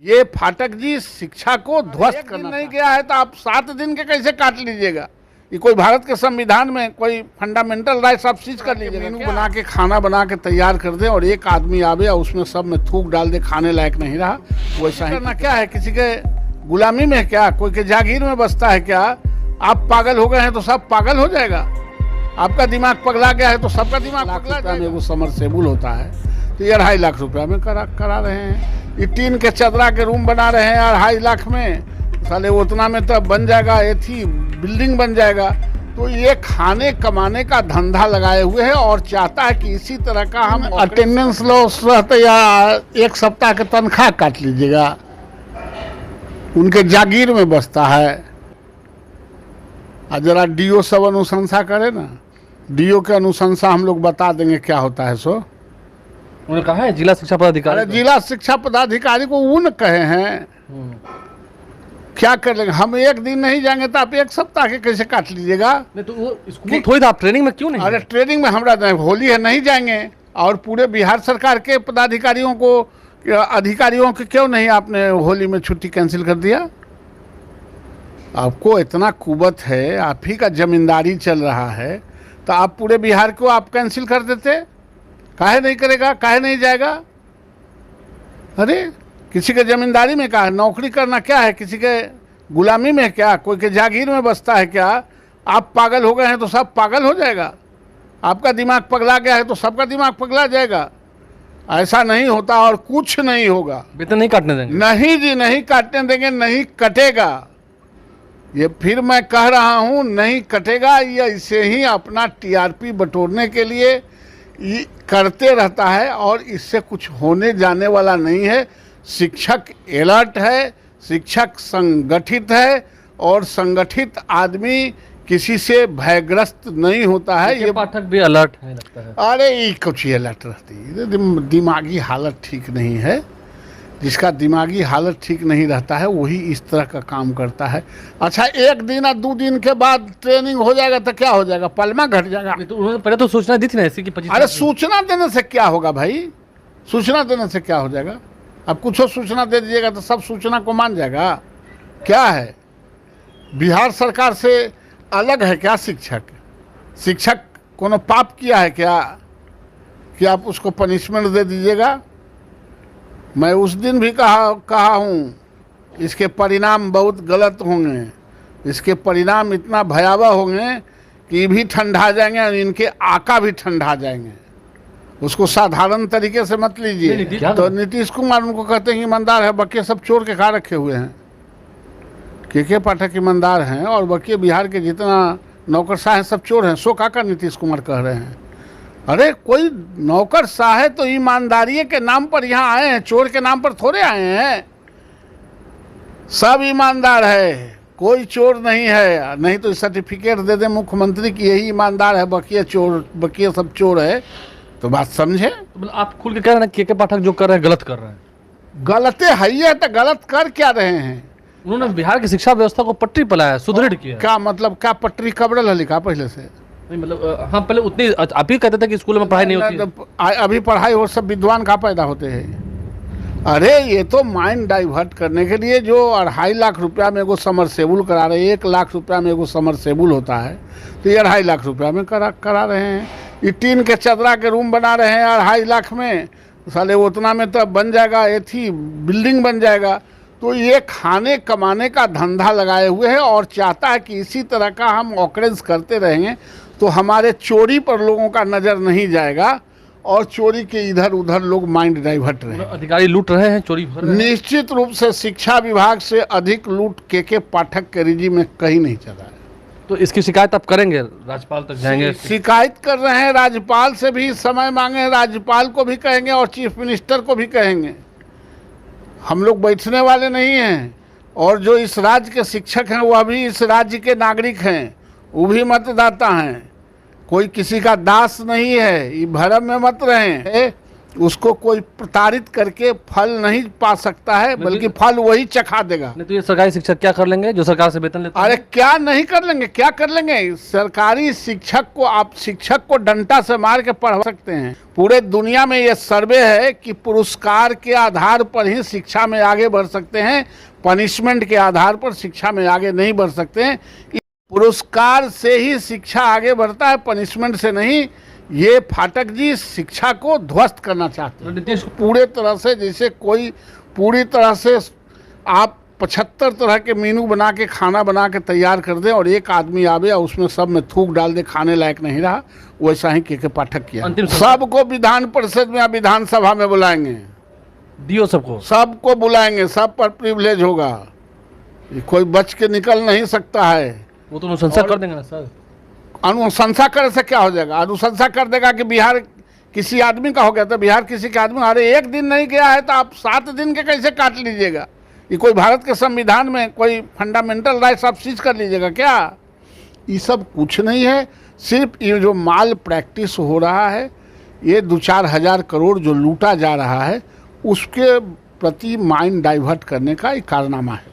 ये फाटक जी शिक्षा को ध्वस्त करना नहीं गया है तो आप 7 दिन के कैसे काट लीजिएगा? ये कोई भारत के संविधान में कोई फंडामेंटल राइट्स आप सीज कर लीजिएगा? मेनू बना के खाना बना के तैयार कर दे और एक आदमी आवे और उसमें सब में थूक डाल दे, खाने लायक नहीं रहा। वैसा ही करना क्या है? किसी के गुलामी में क्या, कोई के जागीर में बसता है क्या? आप पागल हो गए हैं तो सब पागल हो जाएगा। आपका दिमाग पगला गया है तो सबका दिमाग पगला जाएगा। वो समरसेबुल होता है तो ये 2.5 लाख रुपया में करा रहे हैं। ये टीन के चदरा के रूम बना रहे हैं 2.5 लाख में, साले उतना में तो बन जाएगा, एथी बिल्डिंग बन जाएगा। तो ये खाने कमाने का धंधा लगाए हुए है और चाहता है कि इसी तरह का हम अटेंडेंस लॉस रहते या 1 सप्ताह के तनख्वाह काट लीजिएगा। उनके जागीर में बसता है। और जरा डीओ सब अनुशंसा करे ना, डीओ के अनुशंसा हम लोग बता देंगे क्या होता है। सो उन्होंने कहा है जिला शिक्षा पदाधिकारी, जिला शिक्षा पदाधिकारी को वो न कहे हैं, क्या कर लेंगे हम? 1 दिन नहीं जाएंगे तो आप 1 सप्ताह के कैसे काट लीजिएगा? नहीं तो वो स्कूल थोड़ी था, आप ट्रेनिंग में क्यों नहीं? अरे ट्रेनिंग में हमारा होली है, नहीं जाएंगे। और पूरे बिहार सरकार के पदाधिकारियों को, अधिकारियों के क्यों नहीं आपने होली में छुट्टी कैंसिल कर दिया? आपको इतना कुवत है, आप ही का जमींदारी चल रहा है तो आप पूरे बिहार को आप कैंसिल कर देते। काहे नहीं करेगा, काहे नहीं जाएगा? अरे किसी के जमींदारी में क्या है? नौकरी करना क्या है? किसी के गुलामी में क्या? कोई के जागीर में बसता है क्या? आप पागल हो गए हैं तो सब पागल हो जाएगा। आपका दिमाग पगला गया है तो सबका दिमाग पगला जाएगा। ऐसा नहीं होता और कुछ नहीं होगा। वेतन नहीं काटने देंगे? नहीं जी, नहीं काटने देंगे, नहीं कटेगा। ये फिर मैं कह रहा हूँ, नहीं कटेगा। ये इसे ही अपना टीआरपी बटोरने के लिए करते रहता है और इससे कुछ होने जाने वाला नहीं है। शिक्षक अलर्ट है, शिक्षक संगठित है और संगठित आदमी किसी से भयग्रस्त नहीं होता है। ये पाठक भी अलर्ट है लगता है। अरे ये कुछ ही अलर्ट रहती है, दिमागी हालत ठीक नहीं है। जिसका दिमागी हालत ठीक नहीं रहता है वही इस तरह का काम करता है। अच्छा 1 दिन या 2 दिन के बाद ट्रेनिंग हो जाएगा तो क्या हो जाएगा? पलमा घट जाएगा। तो उन्होंने पहले तो सूचना दी थी ना ऐसी कि 25। अरे सूचना देने से क्या होगा भाई? सूचना देने से क्या हो जाएगा? अब कुछ सूचना दे दीजिएगा तो सब सूचना को मान जाएगा? क्या है, बिहार सरकार से अलग है क्या शिक्षक? शिक्षक कोनो पाप किया है क्या कि आप उसको पनिशमेंट दे दीजिएगा? मैं उस दिन भी कहा हूँ, इसके परिणाम बहुत गलत होंगे। इसके परिणाम इतना भयावह होंगे कि भी ठंडा जाएंगे और इनके आका भी ठंडा जाएंगे। उसको साधारण तरीके से मत लीजिए। तो नीतीश कुमार उनको कहते हैं ईमानदार है, बाकी सब चोर के खा रखे हुए हैं। के पाठक ईमानदार हैं और बाकी बिहार के जितना नौकरशाह हैं सब चोर हैं। सो काका नीतीश कुमार कह रहे हैं। अरे कोई नौकरशाह है तो ईमानदारी के नाम पर यहाँ आए हैं, चोर के नाम पर थोड़े आए हैं। सब ईमानदार है, कोई चोर नहीं है। नहीं तो सर्टिफिकेट दे दे मुख्यमंत्री की यही ईमानदार है, बाकी चोर, बाकी सब चोर है। तो बात समझे? तो आप खुल के कह रहे हैं के पाठक जो कर रहे हैं गलत कर रहे हैं। गलते है ही है तो गलत कर क्या रहे हैं? उन्होंने बिहार की शिक्षा व्यवस्था को पटरी पलाया, सुदृढ़ किया। क्या मतलब? क्या पटरी कबड़ल है लिखा पहले से? नहीं मतलब हाँ, पहले उतनी आप ही कहते थे कि स्कूल में पढ़ाई नहीं होती। अभी पढ़ाई हो, सब विद्वान कहाँ पैदा होते हैं? अरे ये तो माइंड डाइवर्ट करने के लिए जो 2.5 लाख रुपया में एगो समरसेबुल करा रहे हैं। 1 लाख रुपया में एगो समरसेबुल होता है तो ये 2.5 लाख रुपया में करा रहे हैं। ये टीन के चदरा के रूम बना रहे हैं 2.5 लाख में, साले उतना में तो बन जाएगा, एथी बिल्डिंग बन जाएगा। तो ये खाने कमाने का धंधा लगाए हुए है और चाहता है कि इसी तरह का हम ऑकरेंस करते रहेंगे तो हमारे चोरी पर लोगों का नज़र नहीं जाएगा और चोरी के इधर उधर लोग माइंड डाइवर्ट रहे हैं। अधिकारी लूट रहे हैं, चोरी भर रहे हैं। निश्चित रूप से शिक्षा विभाग से अधिक लूट के पाठक के रिजीम में कहीं नहीं चला है। तो इसकी शिकायत आप करेंगे, राज्यपाल तक जाएंगे? शिकायत कर रहे हैं, राज्यपाल से भी समय मांगे, राज्यपाल को भी कहेंगे और चीफ मिनिस्टर को भी कहेंगे। हम लोग बैठने वाले नहीं हैं। और जो इस राज्य के शिक्षक हैं वह भी इस राज्य के नागरिक हैं, वो भी मतदाता हैं। कोई किसी का दास नहीं है। ये भरम में मत रहें उसको कोई प्रताड़ित करके फल नहीं पा सकता है, बल्कि फल वही चखा देगा। नहीं तो ये सरकारी शिक्षक क्या कर लेंगे जो सरकार से वेतन लेते अरे हैं? क्या नहीं कर लेंगे, क्या कर लेंगे? सरकारी शिक्षक को आप शिक्षक को डंडा से मार के पढ़ा सकते हैं। पूरे दुनिया में ये सर्वे है कि पुरस्कार के आधार पर ही शिक्षा में आगे बढ़ सकते हैं, पनिशमेंट के आधार पर शिक्षा में आगे नहीं बढ़ सकते हैं। पुरस्कार से ही शिक्षा आगे बढ़ता है, पनिशमेंट से नहीं। ये फाटक जी शिक्षा को ध्वस्त करना चाहते हैं नीतीश पूरे तरह से। जैसे कोई पूरी तरह से आप 75 तरह के मेनू बना के खाना बना के तैयार कर दें और एक आदमी आवे और उसमें सब में थूक डाल दे, खाने लायक नहीं रहा, वैसा ही के पाठक किया। अंतिम सबको विधान परिषद में या विधानसभा में बुलाएंगे, दियो सबको। सबको बुलाएंगे, सब पर प्रिविलेज होगा। ये कोई बच के निकल नहीं सकता है। वो तो अनुशंसा कर देंगे ना सर। अनुशंसा करे से क्या हो जाएगा? अनुशंसा कर देगा कि बिहार किसी आदमी का हो गया तो बिहार किसी के आदमी, अरे एक दिन नहीं गया है तो आप 7 दिन के कैसे काट लीजिएगा? ये कोई भारत के संविधान में कोई फंडामेंटल राइट्स आप सीज कर लीजिएगा क्या? ये सब कुछ नहीं है। सिर्फ ये जो माल प्रैक्टिस हो रहा है, ये 2-4 हज़ार करोड़ जो लूटा जा रहा है, उसके प्रति माइंड डाइवर्ट करने का एक कारनामा है।